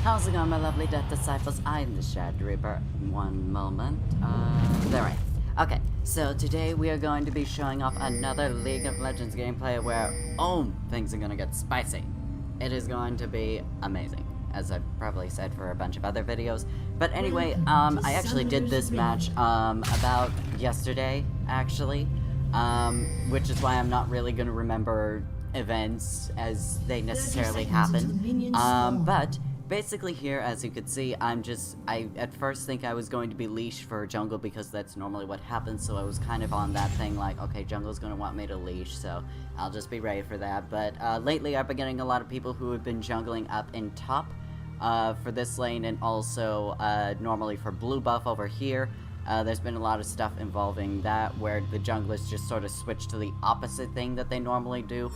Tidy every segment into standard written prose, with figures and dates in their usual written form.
How's it going, my lovely Death Disciples? I'm the Shadow Reaper. One moment. There I am. Okay, so today we are going to be showing off another League of Legends gameplay where, things are gonna get spicy. It is going to be amazing, as I've probably said for a bunch of other videos. But anyway, I actually did this match, about yesterday, actually. Which is why I'm not really gonna remember events as they necessarily happen. But basically here, as you can see, I at first think I was going to be leashed for jungle because that's normally what happens, so I was kind of on that thing like, okay, jungle's gonna want me to leash, so I'll just be ready for that. But lately I've been getting a lot of people who have been jungling up in top for this lane, and also normally for blue buff over here. There's been a lot of stuff involving that, where the junglers just sort of switch to the opposite thing that they normally do,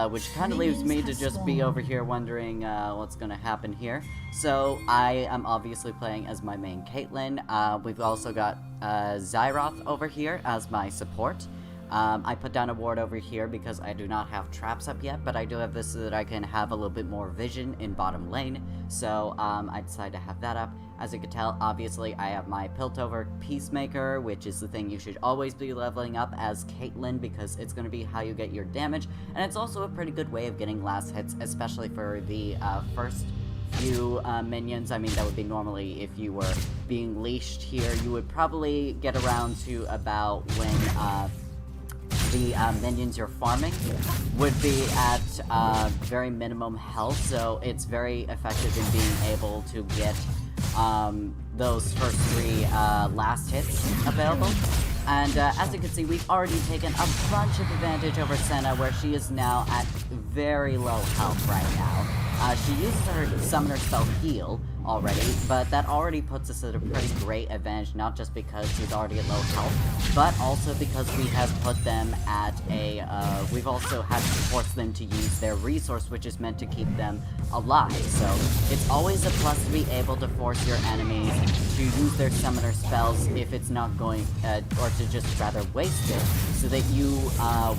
which kind of leaves me to just be over here wondering what's going to happen here. So I am obviously playing as my main Caitlyn. We've also got Zyroth over here as my support. I put down a ward over here because I do not have traps up yet, but I do have this so that I can have a little bit more vision in bottom lane, so I decided to have that up. As you can tell, obviously, I have my Piltover Peacemaker, which is the thing you should always be leveling up as Caitlyn, because it's going to be how you get your damage, and it's also a pretty good way of getting last hits, especially for the first few minions. I mean, that would be normally if you were being leashed here. You would probably get around to about when the minions you're farming would be at very minimum health, so it's very effective in being able to get those first three last hits available. And as you can see, we've already taken a bunch of advantage over Senna, where she is now at very low health right now. She uses her summoner spell heal already, but that already puts us at a pretty great advantage, not just because she's already at low health, but also because we have put them at a, we've also had to force them to use their resource, which is meant to keep them alive. So it's always a plus to be able to force your enemies to use their summoner spells if it's not going, or to just rather waste it, so that you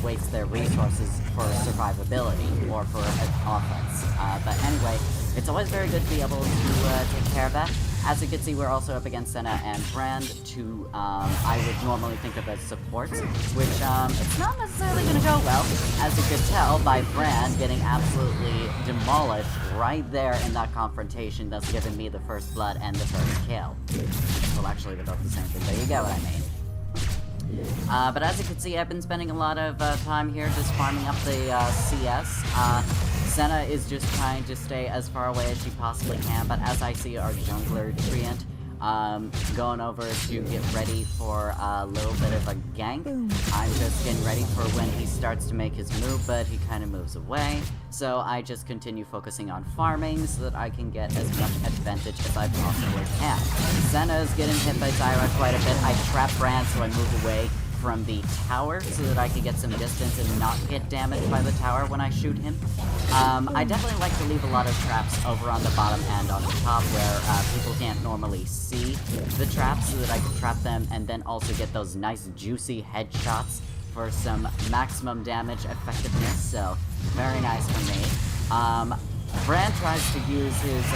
waste their resources for survivability or for offense. But anyway, it's always very good to be able to take care of that. As you can see, we're also up against Senna and Brand, two I would normally think of as supports, which it's not necessarily going to go well, as you could tell by Brand getting absolutely demolished right there in that confrontation, thus giving me the first blood and the first kill. Well, actually, they're both the same thing, but you get what I mean. But as you can see, I've been spending a lot of time here just farming up the CS. Senna is just trying to stay as far away as she possibly can, but as I see our jungler Treant going over to get ready for a little bit of a gank, I'm just getting ready for when he starts to make his move, but he kind of moves away. So I just continue focusing on farming so that I can get as much advantage as I possibly can. Senna is getting hit by Zyra quite a bit. I trap Brand, so I move away from the tower so that I can get some distance and not get damaged by the tower when I shoot him. I definitely like to leave a lot of traps over on the bottom and on the top where people can't normally see the traps, so that I can trap them and then also get those nice juicy headshots for some maximum damage effectiveness, so very nice for me. Brand tries to use his,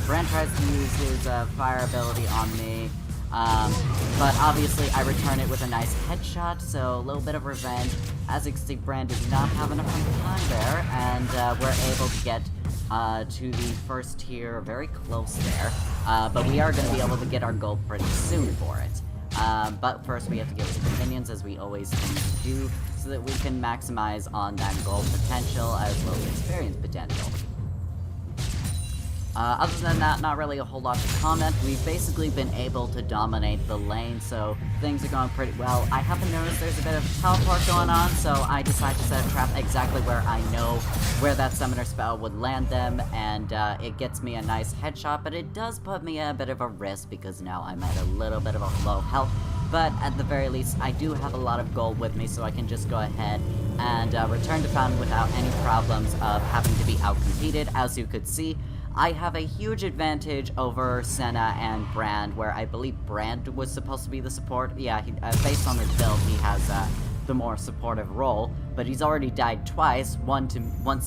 Brand tries to use his fire ability on me. But obviously I return it with a nice headshot, so a little bit of revenge. As you can see, Brand did not have enough time there, and we're able to get to the first tier very close there. But we are going to be able to get our gold pretty soon for it. But first we have to get to the minions, as we always tend to do, so that we can maximize on that gold potential as well as experience potential. Other than that, not really a whole lot to comment. We've basically been able to dominate the lane, so things are going pretty well. I happen to notice there's a bit of teleport going on, so I decided to set a trap exactly where I know where that summoner spell would land them, and it gets me a nice headshot, but it does put me at a bit of a risk because now I'm at a little bit of a low health. But at the very least, I do have a lot of gold with me, so I can just go ahead and return to Fountain without any problems of having to be outcompeted. As you could see, I have a huge advantage over Senna and Brand, where I believe Brand was supposed to be the support. Yeah, based on his build, he has the more supportive role, but he's already died twice, once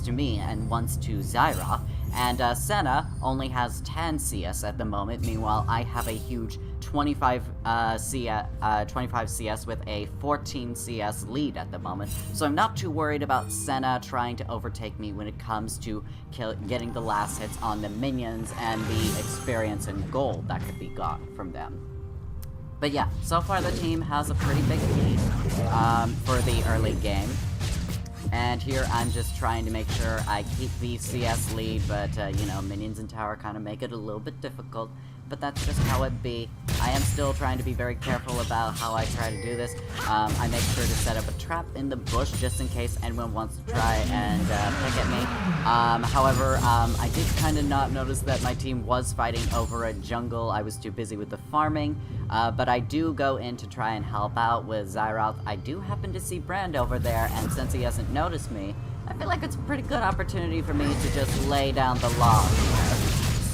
to me and once to Zyra, And Senna only has 10 CS at the moment. Meanwhile, I have a huge 25 CS with a 14 CS lead at the moment. So I'm not too worried about Senna trying to overtake me when it comes to getting the last hits on the minions and the experience and gold that could be got from them. But yeah, so far the team has a pretty big lead for the early game. And here I'm just trying to make sure I keep the CS lead, but you know, minions and tower kind of make it a little bit difficult. But that's just how it be. I am still trying to be very careful about how I try to do this. I make sure to set up a trap in the bush just in case anyone wants to try and pick at me. However, I did kind of not notice that my team was fighting over a jungle. I was too busy with the farming. But I do go in to try and help out with Zyroth. I do happen to see Brand over there, and since he hasn't noticed me, I feel like it's a pretty good opportunity for me to just lay down the law here.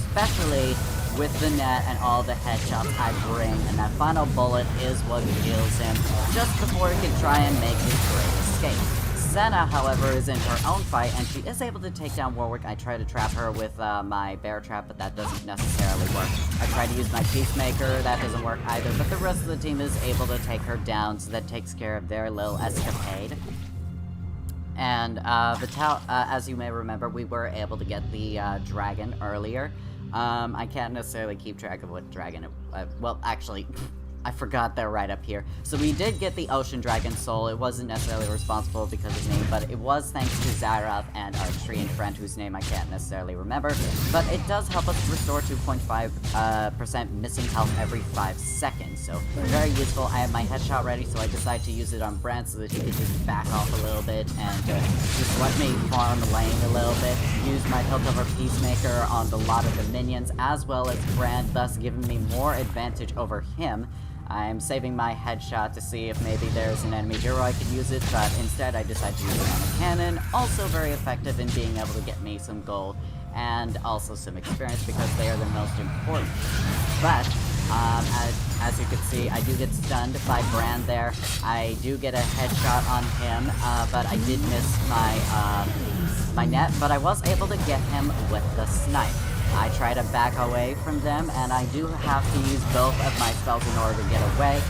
Especially with the net and all the headshots I bring, and that final bullet is what kills him just before he can try and make his great escape. Senna, however, is in her own fight, and she is able to take down Warwick. I try to trap her with my bear trap, but that doesn't necessarily work. I try to use my Peacemaker, that doesn't work either, but the rest of the team is able to take her down, so that takes care of their little escapade. And as you may remember, we were able to get the dragon earlier. I can't necessarily keep track of what dragon well, actually, I forgot they're right up here. So we did get the Ocean Dragon Soul. It wasn't necessarily responsible because of me, but it was thanks to Zyroth and our Treant friend, whose name I can't necessarily remember. But it does help us restore 2.5% missing health every 5 seconds. So very useful. I have my headshot ready, so I decide to use it on Brand so that he can just back off a little bit and just let me farm the lane a little bit. Use my Piltover Peacemaker on the lot of the minions, as well as Brand, thus giving me more advantage over him. I'm saving my headshot to see if maybe there's an enemy hero I could use it, but instead I decide to use it on a cannon. Also very effective in being able to get me some gold and also some experience because they are the most important. But as you can see, I do get stunned by Brand there. I do get a headshot on him, but I did miss my net, but I was able to get him with the snipe. I try to back away from them, and I do have to use both of my spells in order to get away.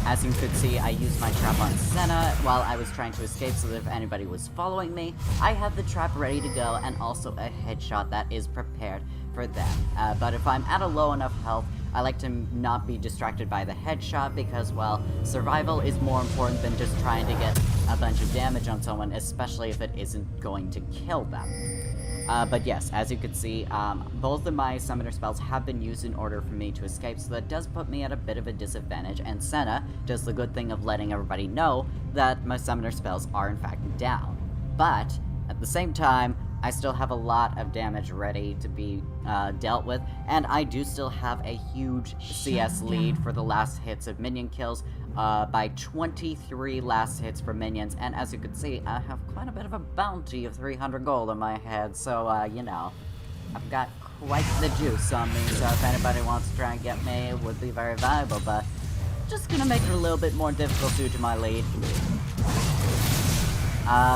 As you could see, I used my trap on Senna while I was trying to escape, so that if anybody was following me, I have the trap ready to go and also a headshot that is prepared for them. But if I'm at a low enough health, I like to not be distracted by the headshot because, well, survival is more important than just trying to get a bunch of damage on someone, especially if it isn't going to kill them. But yes, as you can see, both of my summoner spells have been used in order for me to escape, so that does put me at a bit of a disadvantage, and Senna does the good thing of letting everybody know that my summoner spells are in fact down. But, at the same time, I still have a lot of damage ready to be dealt with, and I do still have a huge CS lead for the last hits of minion kills, by 23 last hits for minions, and as you can see, I have quite a bit of a bounty of 300 gold on my head, so, you know, I've got quite the juice on me, so if anybody wants to try and get me, it would be very valuable, but just gonna make it a little bit more difficult due to my lead.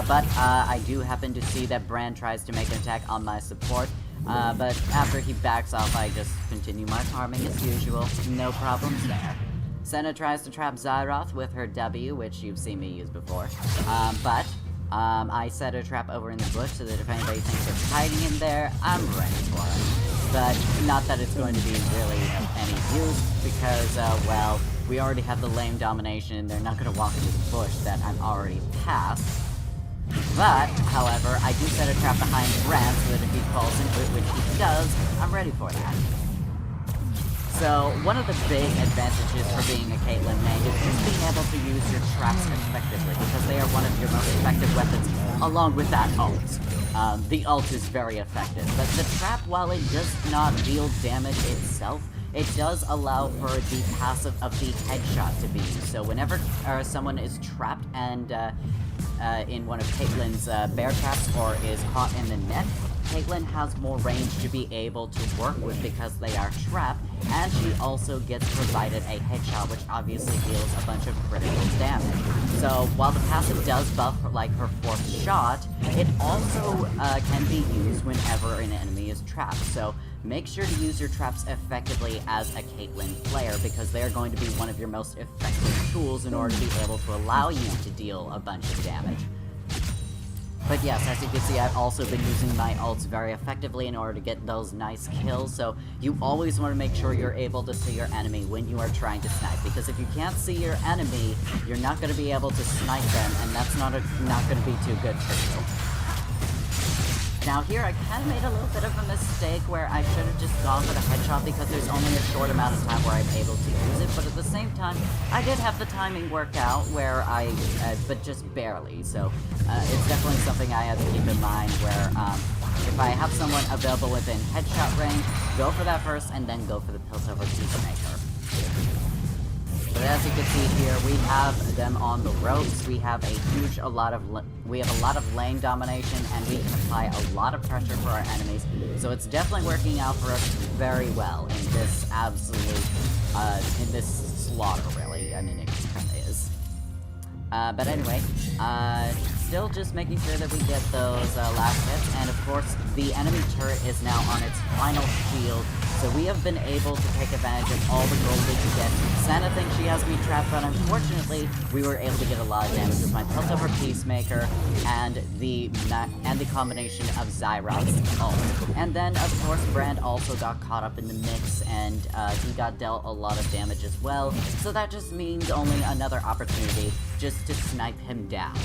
But I do happen to see that Brand tries to make an attack on my support, but after he backs off, I just continue my farming as usual, no problems there. Senna tries to trap Zyroth with her W, which you've seen me use before, but I set a trap over in the bush so that if anybody thinks it's hiding in there, I'm ready for it. But not that it's going to be really of any use, because, well, we already have the lane domination, and they're not going to walk into the bush that I'm already past. But, however, I do set a trap behind Brand so that if he falls into it, which he does, I'm ready for that. So, one of the big advantages for being a Caitlyn main is just being able to use your traps effectively, because they are one of your most effective weapons, along with that ult. The ult is very effective, but the trap, while it does not deal damage itself, it does allow for the passive of the headshot to be used. So whenever someone is trapped and in one of Caitlyn's bear traps or is caught in the net, Caitlyn has more range to be able to work with because they are trapped, and she also gets provided a headshot, which obviously deals a bunch of critical damage. So while the passive does buff like her fourth shot, it also can be used whenever an enemy is trapped. So make sure to use your traps effectively as a Caitlyn player, because they are going to be one of your most effective tools in order to be able to allow you to deal a bunch of damage. But yes, as you can see, I've also been using my ults very effectively in order to get those nice kills, so you always want to make sure you're able to see your enemy when you are trying to snipe, because if you can't see your enemy, you're not going to be able to snipe them, and that's not going to be too good for you. Now here, I kind of made a little bit of a mistake where I should have just gone for the headshot because there's only a short amount of time where I'm able to use it, but at the same time, I did have the timing work out where but just barely, so it's definitely something I have to keep in mind where, if I have someone available within headshot range, go for that first, and then go for the Piltover Peacemaker. But as you can see here, we have them on the ropes. We have a lot of lane domination, and we can apply a lot of pressure for our enemies. So it's definitely working out for us very well in this in this slaughter, really. I mean, it kind of is. But anyway, still just making sure that we get those last hits, and of course, the enemy turret is now on its final shield, so we have been able to take advantage of all the gold we can get. Senna thinks she has me trapped, but unfortunately, we were able to get a lot of damage with my Piltover Peacemaker and the combination of Zyrock's ult. And then, of course, Brand also got caught up in the mix, and he got dealt a lot of damage as well, so that just means only another opportunity just to snipe him down.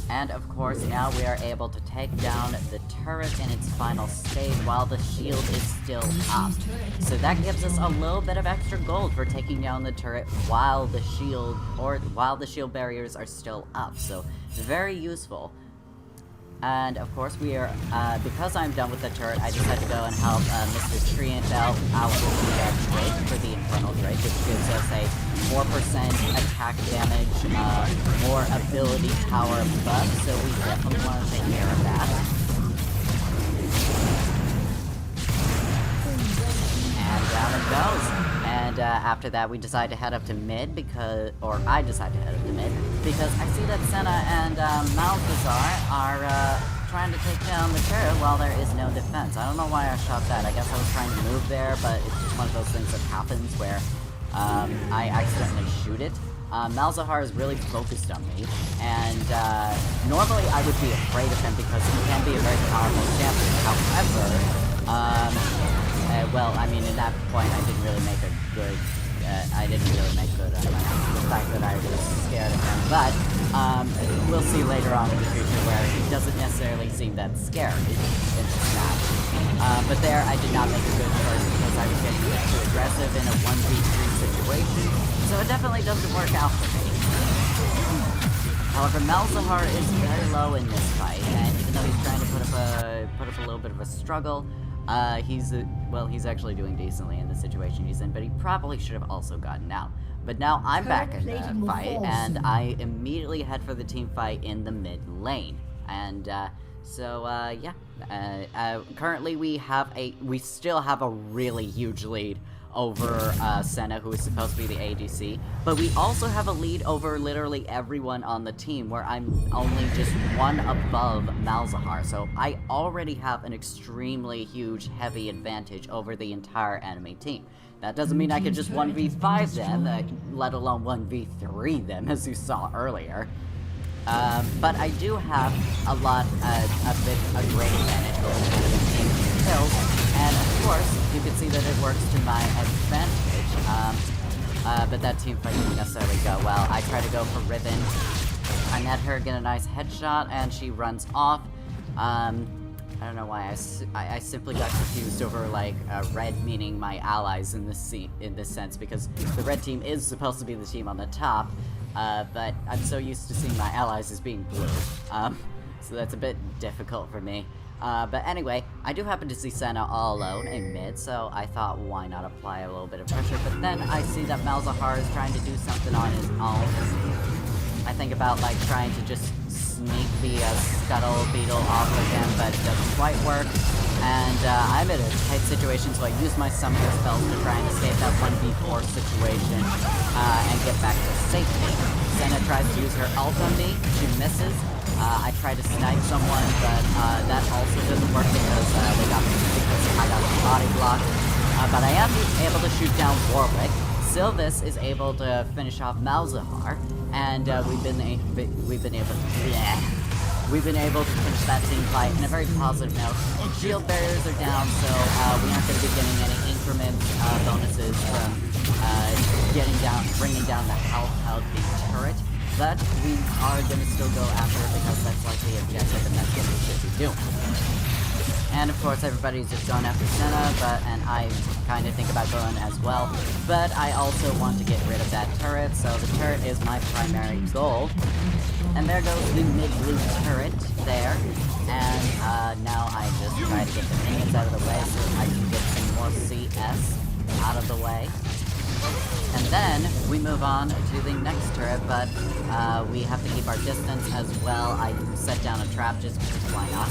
And of course, now we are able to take down the turret in its final state while the shield is still up. So that gives us a little bit of extra gold for taking down the turret while the shield barriers are still up. So very useful. And of course, we are, because I'm done with the turret, I decided to go and help Mr. Treant out with the Drake for the Infernal Drake, which gives us a 4% attack damage, more ability power buff, so we definitely want to take care of that. And down it goes. And after that, we decide to head up to mid I decide to head up to mid, because I see that Senna and Malthazar are trying to take down the turret while there is no defense. I don't know why I shot that. I guess I was trying to move there, but it's just one of those things that happens where I accidentally shoot it. Malzahar is really focused on me, and normally I would be afraid of him because he can be a very powerful champion. However, well, I mean, in that point, I didn't really make good on the fact that I was scared of him, but we'll see later on in the future where he doesn't necessarily seem that scary in this match. But there, I did not make a good choice because I was getting a bit too aggressive in a 1v3 situation, so it definitely doesn't work out for me. However, Malzahar is very low in this fight, and even though he's trying to put up a little bit of a struggle, he's actually doing decently in the situation he's in, but he probably should have also gotten out. But now I'm back in the fight, and I immediately head for the team fight in the mid lane. And currently we still have a really huge lead over Senna, who is supposed to be the ADC, but we also have a lead over literally everyone on the team, where I'm only just one above Malzahar, so I already have an extremely huge, heavy advantage over the entire enemy team. That doesn't mean I could just 1v5 them, let alone 1v3 them, as you saw earlier. But I do have a great advantage over the enemy team kills, and of course, you can see that it works to my advantage, but that team fight didn't necessarily go well. I try to go for Riven, I net her, get a nice headshot, and she runs off. I don't know why, I simply got confused over, like, red meaning my allies in this sense, because the red team is supposed to be the team on the top, but I'm so used to seeing my allies as being blue, so that's a bit difficult for me. But anyway, I do happen to see Senna all alone in mid, so I thought, why not apply a little bit of pressure? But then I see that Malzahar is trying to do something on his own. I think about, like, trying to just sneak the Scuttle Beetle off of him, but it doesn't quite work. And I'm in a tight situation, so I use my summoner spells to try and escape that 1v4 situation and get back to safety. Senna tries to use her ult on me. She misses. I try to snipe someone, but that also doesn't work because I got a body block. But I am able to shoot down Warwick. Sylvis is able to finish off Malzahar, and we've been able to finish that team fight in a very positive note. Shield barriers are down, so we aren't going to be getting any increment bonuses from bringing down the health of the turret. But we are going to still go after it because that's like the objective, and that's what we should be doing. And of course, everybody's just going after Senna, and I kind of think about going as well. But I also want to get rid of that turret, so the turret is my primary goal. And there goes the mid-blue turret there. And now I just try to get the minions out of the way so I can get some more CS out of the way. And then we move on to the next turret, but we have to keep our distance as well. I set down a trap just because why not?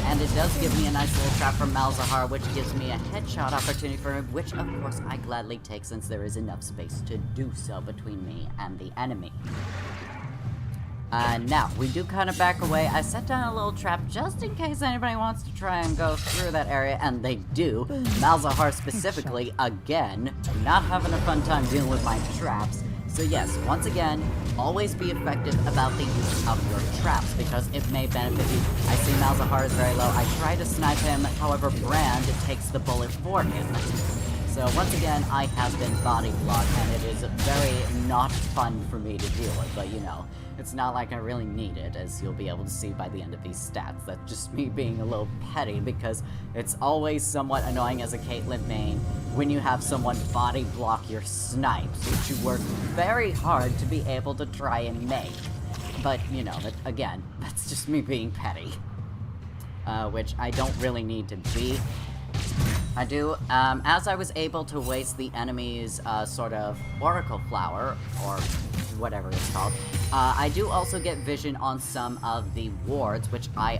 And it does give me a nice little trap from Malzahar, which gives me a headshot opportunity for him, which of course I gladly take since there is enough space to do so between me and the enemy. Now, we do kind of back away. I set down a little trap just in case anybody wants to try and go through that area, and they do. Malzahar specifically, again, not having a fun time dealing with my traps. So yes, once again, always be effective about the use of your traps, because it may benefit you. I see Malzahar is very low. I try to snipe him, however, Brand takes the bullet for him. So once again, I have been body blocked, and it is very not fun for me to deal with, but you know, it's not like I really need it, as you'll be able to see by the end of these stats. That's just me being a little petty, because it's always somewhat annoying as a Caitlyn main when you have someone body block your snipes, which you work very hard to be able to try and make. But, you know, again, that's just me being petty. Which I don't really need to be. I do, as I was able to waste the enemy's, sort of Oracle Flower, or whatever it's called, I do also get vision on some of the wards, which I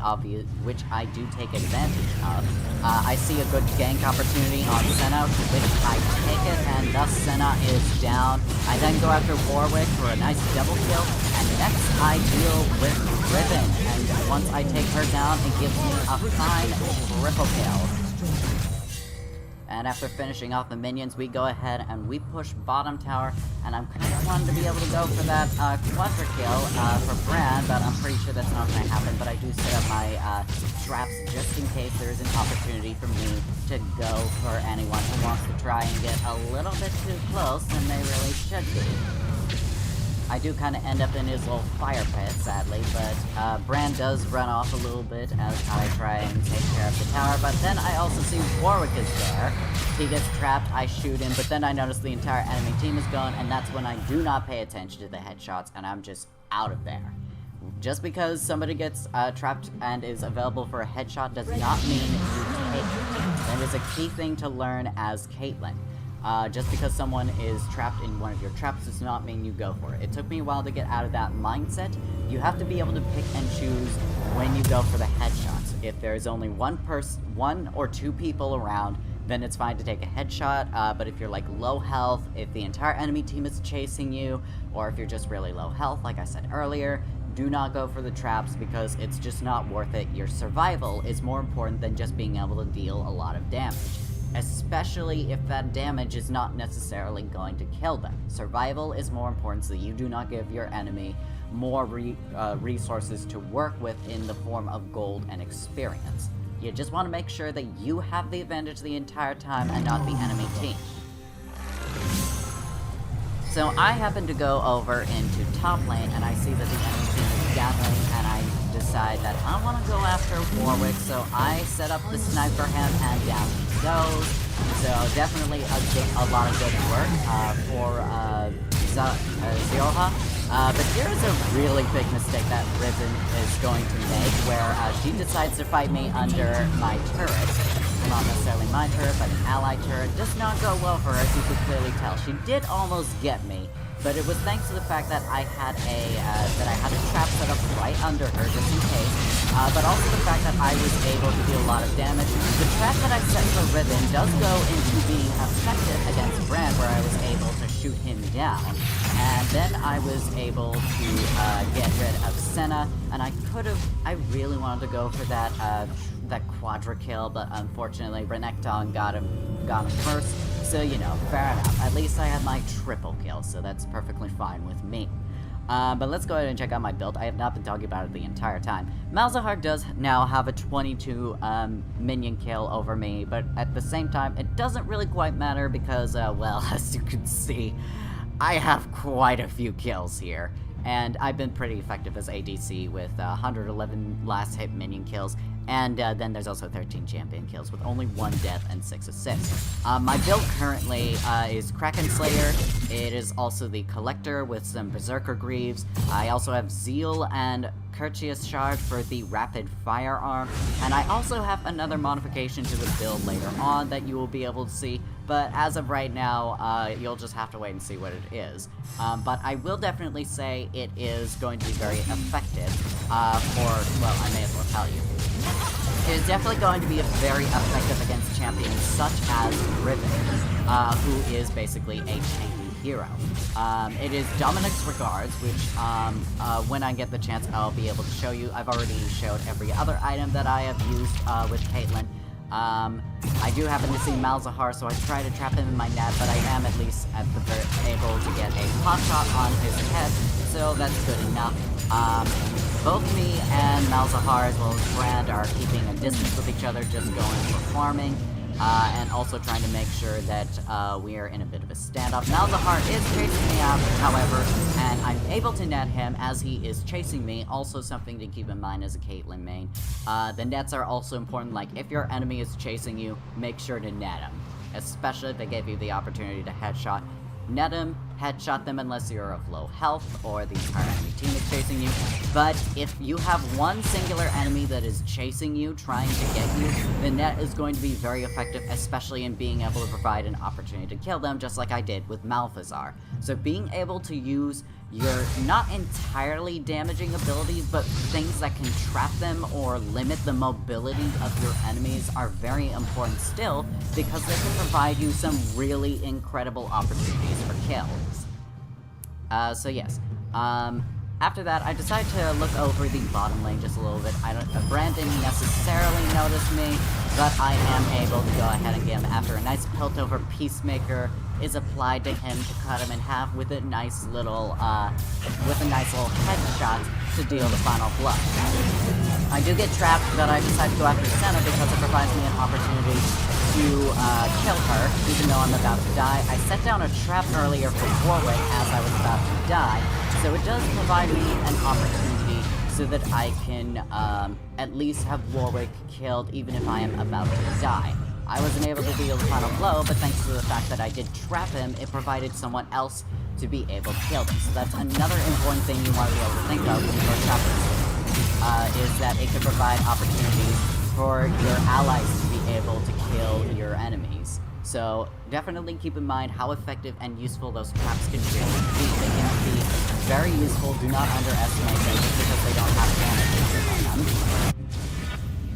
do take advantage of. I see a good gank opportunity on Senna, which I take it, and thus Senna is down. I then go after Warwick for a nice double kill, and next I deal with Ribbon, and once I take her down, it gives me a fine triple kill. And after finishing off the minions, we go ahead and we push bottom tower, and I'm kind of wanting to be able to go for that quadra kill for Brand, but I'm pretty sure that's not going to happen. But I do set up my traps just in case there is an opportunity for me to go for anyone who wants to try and get a little bit too close, and they really should be. I do kind of end up in his little fire pit, sadly, but Brand does run off a little bit as I try and take care of the tower, but then I also see Warwick is there. He gets trapped, I shoot him, but then I notice the entire enemy team is gone, and that's when I do not pay attention to the headshots, and I'm just out of there. Just because somebody gets trapped and is available for a headshot does not mean you take it. That is a key thing to learn as Caitlyn. Just because someone is trapped in one of your traps does not mean you go for it. It took me a while to get out of that mindset. You have to be able to pick and choose when you go for the headshots. If there's only one or two people around, then it's fine to take a headshot, but if you're like low health, if the entire enemy team is chasing you, or if you're just really low health, like I said earlier, do not go for the traps because it's just not worth it. Your survival is more important than just being able to deal a lot of damage. Especially if that damage is not necessarily going to kill them. Survival is more important so that you do not give your enemy more resources to work with in the form of gold and experience. You just want to make sure that you have the advantage the entire time and not the enemy team. So I happen to go over into top lane and I see that the enemy team is gathering, and I decide that I want to go after Warwick, so I set up the snipe for him and down he goes. So definitely a lot of good work for Zioha. But here is a really big mistake that Ribbon is going to make, where she decides to fight me under my turret. Not necessarily my turret, but an ally turret. Does not go well for her, as you could clearly tell. She did almost get me, but it was thanks to the fact that I had a trap set up right under her just in case, but also the fact that I was able to deal a lot of damage. The trap that I set for Riven does go into being effective against Brand, where I was able to shoot him down, and then I was able to get rid of Senna, and I really wanted to go for that quadra kill, but unfortunately Renekton got him first, so you know, fair enough. At least I had my triple kill, so that's perfectly fine with me. But let's go ahead and check out my build. I have not been talking about it the entire time. Malzahar does now have a 22 minion kill over me, but at the same time, it doesn't really quite matter because, well, as you can see, I have quite a few kills here. And I've been pretty effective as ADC with 111 last hit minion kills, and then there's also 13 champion kills with only 1 death and 6 assists. My build currently is Kraken Slayer. It is also the Collector with some Berserker Greaves. I also have Zeal and Courteous Shard for the Rapid Firearm, and I also have another modification to the build later on that you will be able to see, but as of right now, you'll just have to wait and see what it is. But I will definitely say it is going to be very effective well, I may as well tell you. It is definitely going to be very effective against champions such as Riven, who is basically a tanky hero. It is Dominic's Regards, which when I get the chance, I'll be able to show you. I've already showed every other item that I have used with Caitlyn. I do happen to see Malzahar, so I try to trap him in my net, but I am at least able to get a pot shot on his head, so that's good enough. Both me and Malzahar, as well as Brand, are keeping a distance with each other, just going for farming, and also trying to make sure that we are in a bit of a standoff. Malzahar is chasing me out, however, and I'm able to net him as he is chasing me. Also something to keep in mind as a Caitlyn main. The nets are also important. Like, if your enemy is chasing you, make sure to net him, especially if they give you the opportunity to headshot. Net him, headshot them unless you're of low health or the entire enemy team is chasing you. But if you have one singular enemy that is chasing you, trying to get you, the net is going to be very effective, especially in being able to provide an opportunity to kill them, just like I did with Malphazar. So being able to use your not entirely damaging abilities, but things that can trap them or limit the mobility of your enemies are very important still, because they can provide you some really incredible opportunities for kills. So yes. After that, I decided to look over the bottom lane just a little bit. Brand didn't necessarily notice me, but I am able to go ahead and get him after a nice Piltover Peacemaker is applied to him to cut him in half with a nice little headshot to deal the final blow. I do get trapped, but I decide to go after Senna because it provides me an opportunity to kill her, even though I'm about to die. I set down a trap earlier for Warwick as I was about to die, so it does provide me an opportunity so that I can at least have Warwick killed even if I am about to die. I wasn't able to deal the final blow, but thanks to the fact that I did trap him, it provided someone else to be able to kill them. So that's another important thing you want to be able to think of when you're trapping, is that it could provide opportunities for your allies to be able to kill your enemies. So definitely keep in mind how effective and useful those traps can really be. They can be very useful. Do not underestimate them just because they don't have damage on them.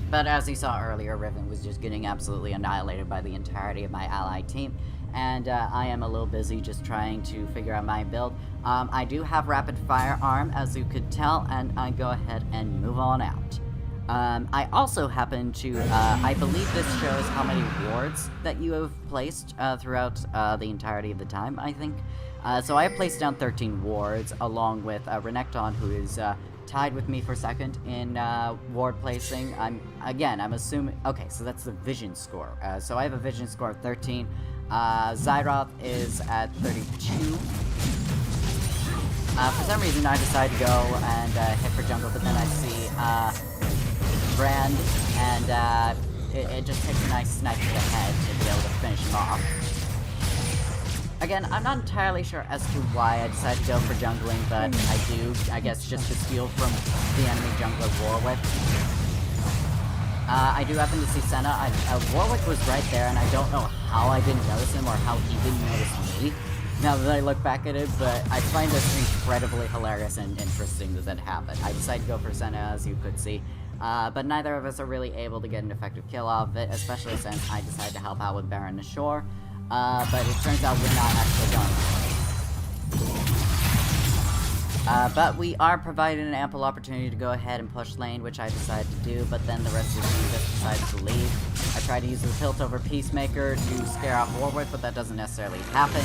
But as you saw earlier, Riven was just getting absolutely annihilated by the entirety of my ally team, and I am a little busy just trying to figure out my build. I do have Rapid Firearm, as you could tell, and I go ahead and move on out. I also happen to, I believe this shows how many wards that you have placed throughout the entirety of the time, I think. So I have placed down 13 wards, along with Renekton, who is tied with me for second in ward placing. I'm assuming, okay, so that's the vision score. So I have a vision score of 13. Zyroth is at 32. For some reason I decided to go and hit for jungle, but then I see Brand, and it just takes a nice snipe to the head to be able to finish him off. Again, I'm not entirely sure as to why I decided to go for jungling, but I do, I guess, just to steal from the enemy jungler Warwick. I do happen to see Senna. Warwick was right there, and I don't know how I didn't notice him or how he didn't notice me. now that I look back at it, but I find this incredibly hilarious and interesting that happened. I decided to go for Senna, as you could see, but neither of us are really able to get an effective kill off of it, especially since I decided to help out with Baron ashore, but it turns out we're not actually going to. But we are provided an ample opportunity to go ahead and push lane, which I decided to do, but then the rest of the team just decided to leave. I tried to use the tilt over Peacemaker to scare off Warwick, but that doesn't necessarily happen.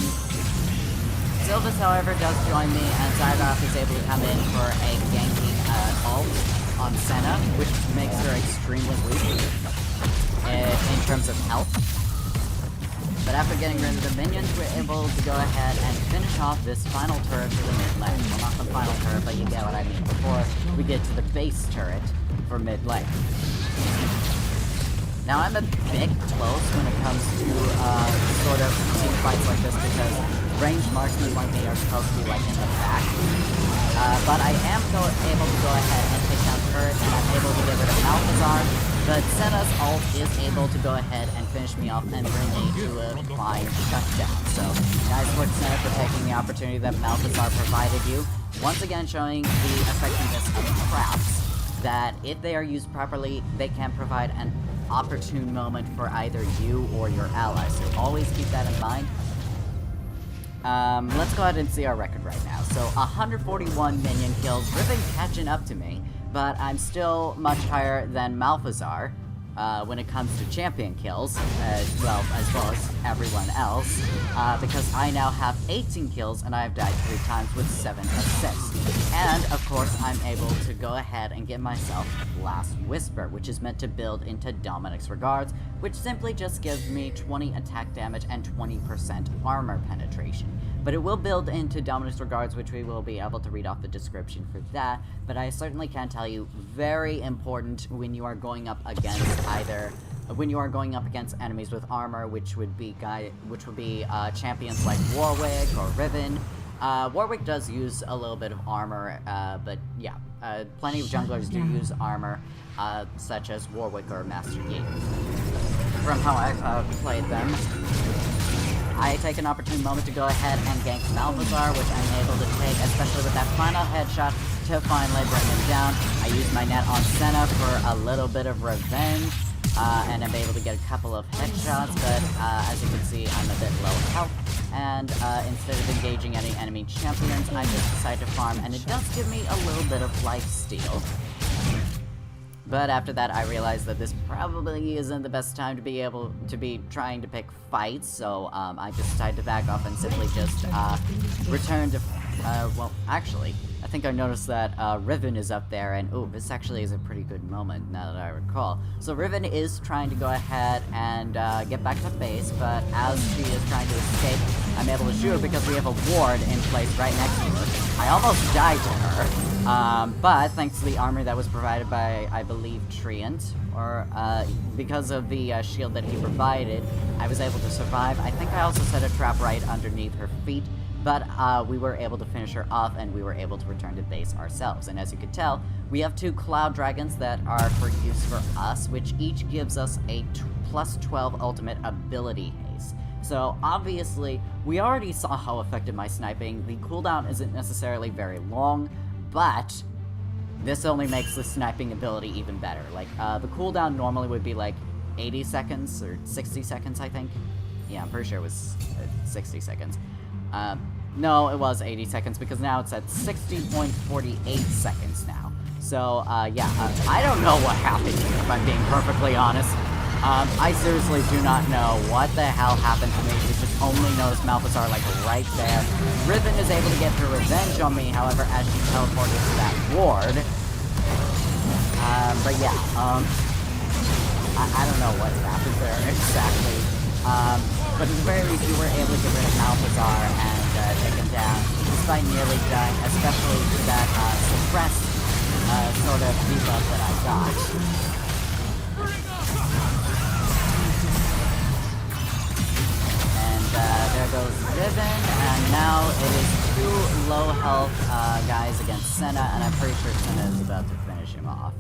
Sylvis, however, does join me, and Zyroth is able to come in for a ganking ult on Senna, which makes her extremely weak in terms of health. But after getting rid of the minions, we're able to go ahead and finish off this final turret for the mid lane. Well, not the final turret, but you get what I mean. Before we get to the base turret for mid lane. Now, I'm a bit close when it comes to sort of team fights like this because ranged marksmen like me are supposed to be like in the back. But I am able to go ahead and take down turrets, and I'm able to get rid of Malphazar. But Senna's ult is able to go ahead and finish me off and bring me to a flying shutdown. So, nice work, Senna, for taking the opportunity that Malphazar provided you. Once again, showing the effectiveness of traps, that if they are used properly, they can provide an opportune moment for either you or your allies. So always keep that in mind. Let's go ahead and see our record right now. So 141 minion kills, Riven catching up to me, but I'm still much higher than Malphazar when it comes to champion kills, as well as everyone else, because I now have 18 kills and I've died 3 times with 7 assists. And, of course, I'm able to go ahead and give myself Last Whisper, which is meant to build into Dominic's Regards, which simply just gives me 20 attack damage and 20% armor penetration. But it will build into Dominic's Regards, which we will be able to read off the description for that, but I certainly can tell you, very important when you are going up against enemies with armor, which would be champions like Warwick or Riven. Warwick does use a little bit of armor, but yeah, plenty of junglers do use armor, such as Warwick or Master Yi. From how I've played them, I take an opportune moment to go ahead and gank Malphazar, which I'm able to take, especially with that final headshot, to finally bring him down. I use my net on Senna for a little bit of revenge, and I'm able to get a couple of headshots, but as you can see, I'm a bit low health, and instead of engaging any enemy champions, I just decide to farm, and it does give me a little bit of lifesteal. But after that, I realized that this probably isn't the best time to be able to be trying to pick fights, so I just decided to back off and simply just return to, well, actually, I think I noticed that Riven is up there, and ooh, this actually is a pretty good moment, now that I recall. So Riven is trying to go ahead and get back to base, but as she is trying to escape, I'm able to shoot her because we have a ward in place right next to her. I almost died to her, but thanks to the armor that was provided by, I believe, Treant, or because of the shield that he provided, I was able to survive. I think I also set a trap right underneath her feet, but we were able to finish her off, and we were able to return to base ourselves. And as you can tell, we have 2 Cloud Dragons that are for use for us, which each gives us a plus 12 ultimate ability haste. So obviously, we already saw how effective my sniping. The cooldown isn't necessarily very long, but this only makes the sniping ability even better. Like, the cooldown normally would be like 80 seconds or 60 seconds, I think. Yeah, I'm pretty sure it was 60 seconds. No, it was 80 seconds because now it's at 60.48 seconds now. So, yeah, I don't know what happened here, if I'm being perfectly honest. I seriously do not know what the hell happened to me. We just only noticed Malphazar, like, right there. Riven is able to get her revenge on me, however, as she teleported to that ward. But yeah, I don't know what happened there exactly. But at the very least, we were able to get rid of Malphazar and take him down, despite nearly dying, especially with that suppressed sort of debuff that I got. There goes Riven, and now it is 2 low health guys against Senna, and I'm pretty sure Senna is about to finish him off.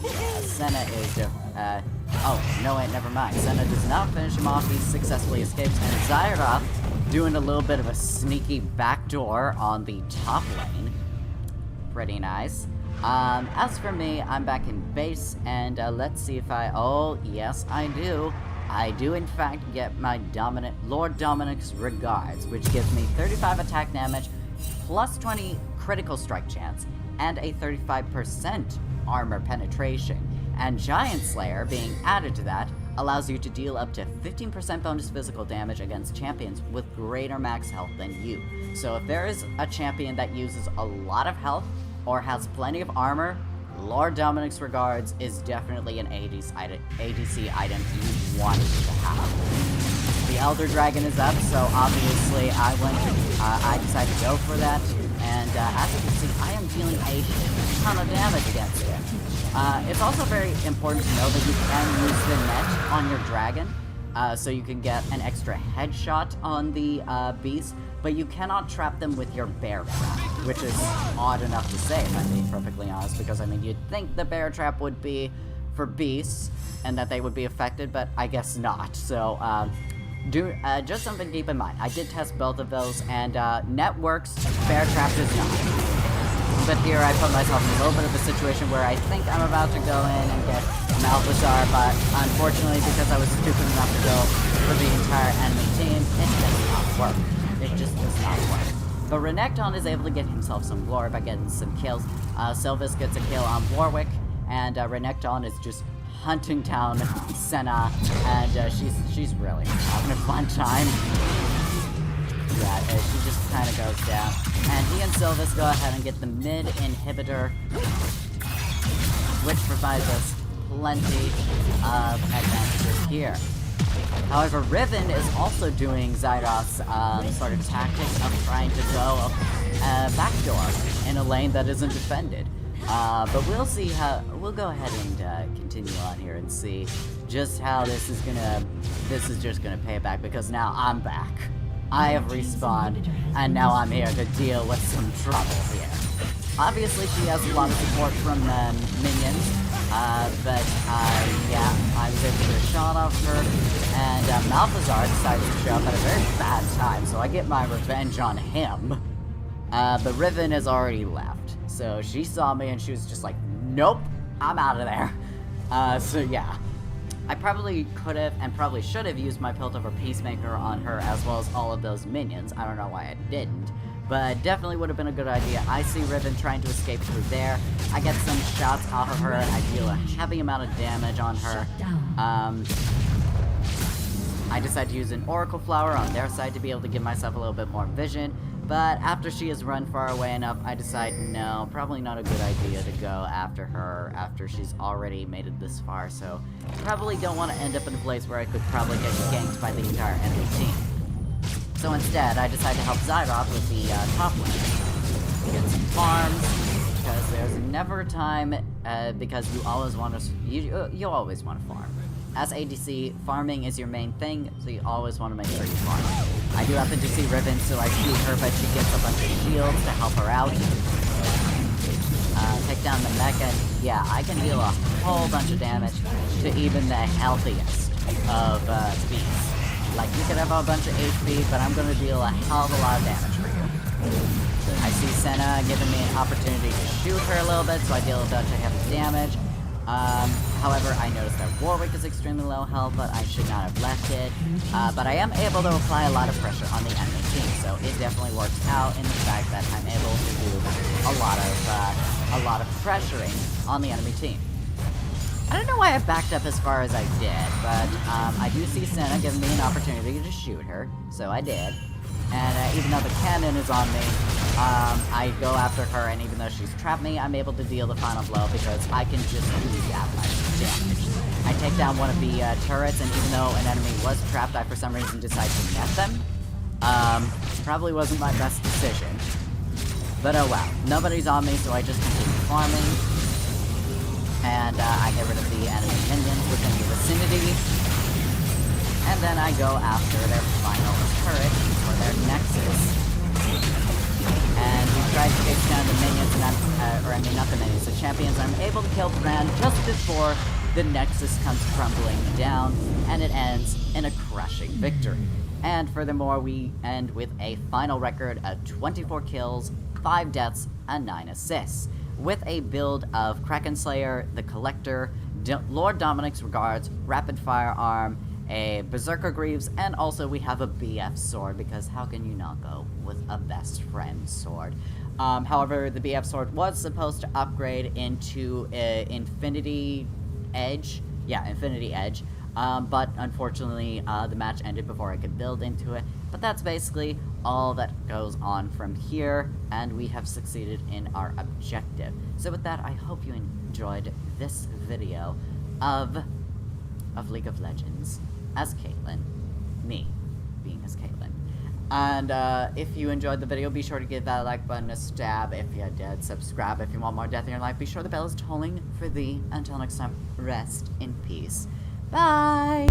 Yeah, Senna is oh, no wait, never mind. Senna does not finish him off, he successfully escapes, and Zyroth doing a little bit of a sneaky backdoor on the top lane. Pretty nice. As for me, I'm back in base, and let's see if oh, yes, I do. I do, in fact, get my Lord Dominic's Regards, which gives me 35 attack damage, plus 20 critical strike chance, and a 35% armor penetration. And Giant Slayer, being added to that, allows you to deal up to 15% bonus physical damage against champions with greater max health than you. So if there is a champion that uses a lot of health, or has plenty of armor, Lord Dominic's Regards is definitely an ADC item you want to have. The Elder Dragon is up, so obviously I decided to go for that, and as you can see, I am dealing a ton of damage against him. It's also very important to know that you can use the net on your dragon, so you can get an extra headshot on the beast, but you cannot trap them with your bear trap, which is odd enough to say, if I'm being perfectly honest, because, I mean, you'd think the bear trap would be for beasts, and that they would be affected, but I guess not. So, just something to keep in mind. I did test both of those, and net works, bear trap does not. But here I put myself in a little bit of a situation where I think I'm about to go in and get Malphazar, but unfortunately, because I was stupid enough to go for the entire enemy team, it does not work. It just does not work. But Renekton is able to get himself some glory by getting some kills. Sylvis gets a kill on Warwick, and Renekton is just hunting down Senna, and she's really having a fun time. Yeah, she just kind of goes down. And he and Sylvis go ahead and get the mid inhibitor, which provides us plenty of advantages here. However, Riven is also doing Zyros' sort of tactics of trying to go backdoor in a lane that isn't defended. But we'll see how, we'll go ahead and continue on here and see just how this is just gonna pay back, because now I'm back. I have respawned, and now I'm here to deal with some trouble here. Obviously, she has a lot of support from minions, but yeah, I was able to get a shot off her, and Malphazar decided to show up at a very bad time, so I get my revenge on him. But Riven has already left, so she saw me and she was just like, nope, I'm out of there. So yeah. I probably could have and probably should have used my Piltover Peacemaker on her as well as all of those minions. I don't know why I didn't, but definitely would have been a good idea. I see Riven trying to escape through there. I get some shots off of her. I deal a heavy amount of damage on her. I decide to use an Oracle Flower on their side to be able to give myself a little bit more vision. But after she has run far away enough, I decide, no, probably not a good idea to go after her after she's already made it this far, so probably don't want to end up in a place where I could probably get ganked by the entire enemy team. So instead, I decide to help Zyroth with the top lane. Get some farms, because there's never a time, because you always want to, you always want to farm. As ADC, farming is your main thing, so you always want to make sure you farm. I do happen to see Riven, so I shoot her, but she gets a bunch of shields to help her out. Take down the mech, and yeah, I can deal a whole bunch of damage to even the healthiest of beasts. Like, you could have a bunch of HP, but I'm going to deal a hell of a lot of damage for you. I see Senna giving me an opportunity to shoot her a little bit, so I deal a bunch of heavy damage. However, I noticed that Warwick is extremely low health, but I should not have left it. But I am able to apply a lot of pressure on the enemy team, so it definitely works out in the fact that I'm able to do a lot of pressuring on the enemy team. I don't know why I backed up as far as I did, but I do see Senna giving me an opportunity to shoot her, so I did. And even though the cannon is on me, I go after her, and even though she's trapped me, I'm able to deal the final blow because I can just do that much damage. I take down one of the turrets, and even though an enemy was trapped, I for some reason decide to net them. Probably wasn't my best decision. But oh well, nobody's on me, so I just continue farming. And I get rid of the enemy minions within the vicinity. And then I go after their final turret, or their nexus. And we try to take down the minions, and not the minions, the champions. I'm able to kill Bran just before the nexus comes crumbling down, and it ends in a crushing victory. And furthermore, we end with a final record of 24 kills, 5 deaths, and 9 assists, with a build of Kraken Slayer, the Collector, Lord Dominic's Regards, Rapid Firearm, a Berserker Greaves, and also we have a BF sword, because how can you not go with a best friend sword? However, the BF sword was supposed to upgrade into Infinity Edge. Yeah, Infinity Edge. But unfortunately, the match ended before I could build into it. But that's basically all that goes on from here, and we have succeeded in our objective. So with that, I hope you enjoyed this video of League of Legends as Caitlyn. Me being as Caitlyn. And if you enjoyed the video, be sure to give that like button a stab. If you did, subscribe. If you want more death in your life, be sure the bell is tolling for thee. Until next time, rest in peace. Bye!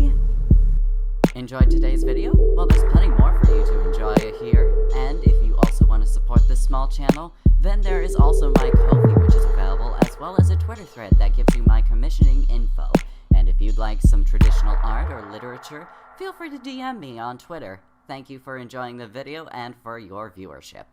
Enjoyed today's video? Well, there's plenty more for you to enjoy here. And if you also want to support this small channel, then there is also my Ko-fi, which is available, as well as a Twitter thread that gives you my commissioning info. And if you'd like some traditional art or literature, feel free to DM me on Twitter. Thank you for enjoying the video and for your viewership.